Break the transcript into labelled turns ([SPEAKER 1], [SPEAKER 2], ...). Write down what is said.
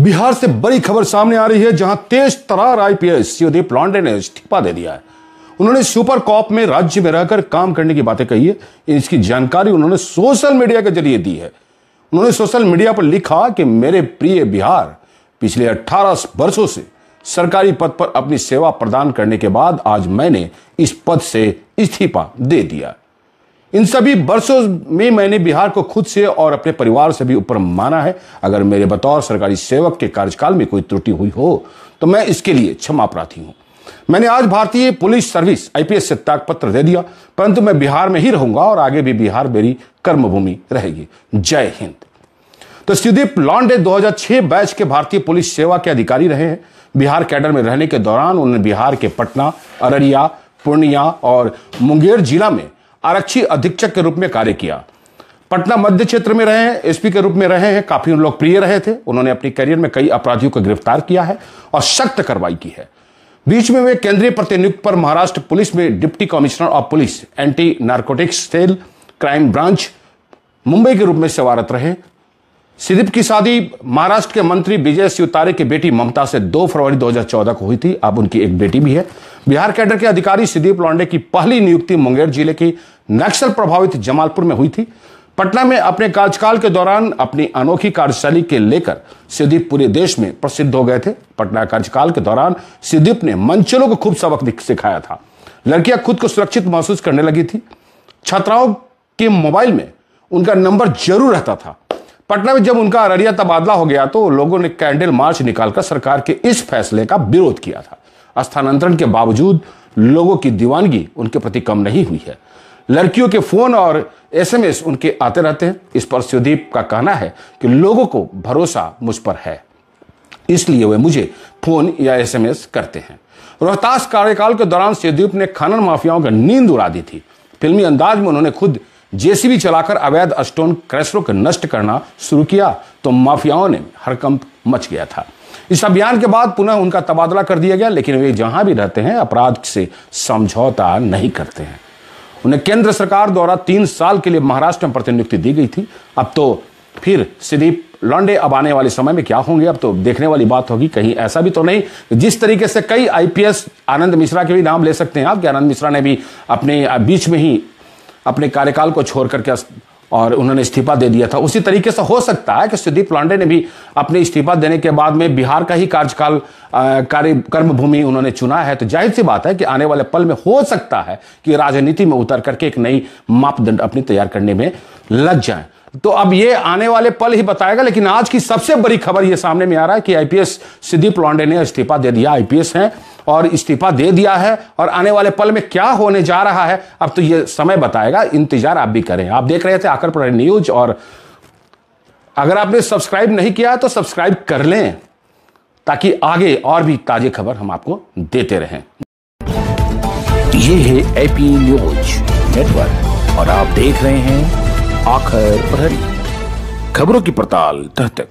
[SPEAKER 1] बिहार से बड़ी खबर सामने आ रही है, जहां तेज तर्रार आईपीएस शिवदीप लौंडे ने इस्तीफा दे दिया है। उन्होंने सुपर कॉप में राज्य में रहकर काम करने की बातें कही है। इसकी जानकारी उन्होंने सोशल मीडिया के जरिए दी है। उन्होंने सोशल मीडिया पर लिखा कि मेरे प्रिय बिहार, पिछले 18 वर्षों से सरकारी पद पर अपनी सेवा प्रदान करने के बाद आज मैंने इस पद से इस्तीफा दे दिया। इन सभी वर्षों में मैंने बिहार को खुद से और अपने परिवार से भी ऊपर माना है। अगर मेरे बतौर सरकारी सेवक के कार्यकाल में कोई त्रुटि हुई हो तो मैं इसके लिए क्षमा प्रार्थी हूं। मैंने आज भारतीय पुलिस सर्विस आईपीएस से त्यागपत्र दे दिया, परंतु मैं बिहार में ही रहूंगा और आगे भी बिहार मेरी कर्मभूमि रहेगी। जय हिंद। तो शिवदीप लौंडे 2006 बैच के भारतीय पुलिस सेवा के अधिकारी रहे हैं। बिहार कैडर में रहने के दौरान उन्होंने बिहार के पटना, अररिया, पूर्णिया और मुंगेर जिला में आरक्षी अधीक्षक के रूप में कार्य किया। पटना मध्य क्षेत्र में रहे हैं, एसपी के रूप में रहे हैं, काफी लोकप्रिय रहे थे। उन्होंने अपनी करियर में कई अपराधियों को गिरफ्तार किया है और सख्त कार्रवाई की है। बीच में वे केंद्रीय प्रतिनियुक्त पर महाराष्ट्र पुलिस में deputy commissioner of police, anti narcotics cell, crime branch Mumbai के रूप में सेवारत रहे। शिवदीप की शादी महाराष्ट्र के मंत्री विजय शिवतारे की बेटी ममता से 2 फरवरी 2014 को हुई थी। अब उनकी एक बेटी भी है। बिहार कैडर के अधिकारी शिवदीप लौंडे की पहली नियुक्ति मुंगेर जिले की नक्सल प्रभावित जमालपुर में हुई थी। पटना में अपने कार्यकाल के दौरान अपनी अनोखी कार्यशैली के लेकर शिवदीप पूरे देश में प्रसिद्ध हो गए थे। पटना कार्यकाल के दौरान शिवदीप ने मंचलों को खूब सबक सिखाया था। लड़कियां खुद को सुरक्षित महसूस करने लगी थी। छात्राओं के मोबाइल में उनका नंबर जरूर रहता था। पटना में जब उनका अररिया तबादला हो गया तो लोगों ने कैंडल मार्च निकालकर सरकार के इस फैसले का विरोध किया था। स्थानांतरण के बावजूद लोगों की दीवानगी उनके प्रति कम नहीं हुई है। लड़कियों के फोन और एसएमएस उनके आते रहते हैं। इस पर शिवदीप का कहना है कि लोगों को भरोसा मुझ पर है, इसलिए वे मुझे फोन या एसएमएस करते हैं। रोहतास कार्यकाल के दौरान शिवदीप ने खनन माफियाओं की नींद उड़ा दी थी। फिल्मी अंदाज में उन्होंने खुद जेसीबी चलाकर अवैध स्टोन क्रैशरों को नष्ट करना शुरू किया तो माफियाओं ने हड़कंप मच गया था। इस अभियान के बाद पुनः उनका तबादला कर दिया गया, लेकिन वे जहां भी रहते हैं अपराध से समझौता नहीं करते हैं। उन्हें केंद्र सरकार द्वारा 3 साल के लिए महाराष्ट्र में प्रतिनियुक्ति दी गई थी। अब तो फिर शिवदीप लौंडे अब आने वाले समय में क्या होंगे, अब तो देखने वाली बात होगी। कहीं ऐसा भी तो नहीं जिस तरीके से कई आईपीएस, आनंद मिश्रा के भी नाम ले सकते हैं आप, कि आनंद मिश्रा ने भी अपने बीच में ही अपने कार्यकाल को छोड़ करके और उन्होंने इस्तीफा दे दिया था। उसी तरीके से हो सकता है कि शिवदीप लौंडे ने भी अपने इस्तीफा देने के बाद में बिहार का ही कार्यकाल कर्मभूमि उन्होंने चुना है। तो जाहिर सी बात है कि आने वाले पल में हो सकता है कि राजनीति में उतर करके एक नई मापदंड अपनी तैयार करने में लग जाए। तो अब ये आने वाले पल ही बताएगा। लेकिन आज की सबसे बड़ी खबर ये सामने में आ रहा है कि आईपीएस शिवदीप लौंडे ने इस्तीफा दे दिया। आईपीएस हैं और इस्तीफा दे दिया है, और आने वाले पल में क्या होने जा रहा है अब तो ये समय बताएगा। इंतजार आप भी करें। आप देख रहे थे आकर पर न्यूज, और अगर आपने सब्सक्राइब नहीं किया है तो सब्सक्राइब कर लें ताकि आगे और भी ताजे खबर हम आपको देते रहें।
[SPEAKER 2] ये है एपी न्यूज नेटवर्क और आप देख रहे हैं आखिर प्रहरी, खबरों की पड़ताल तह तक।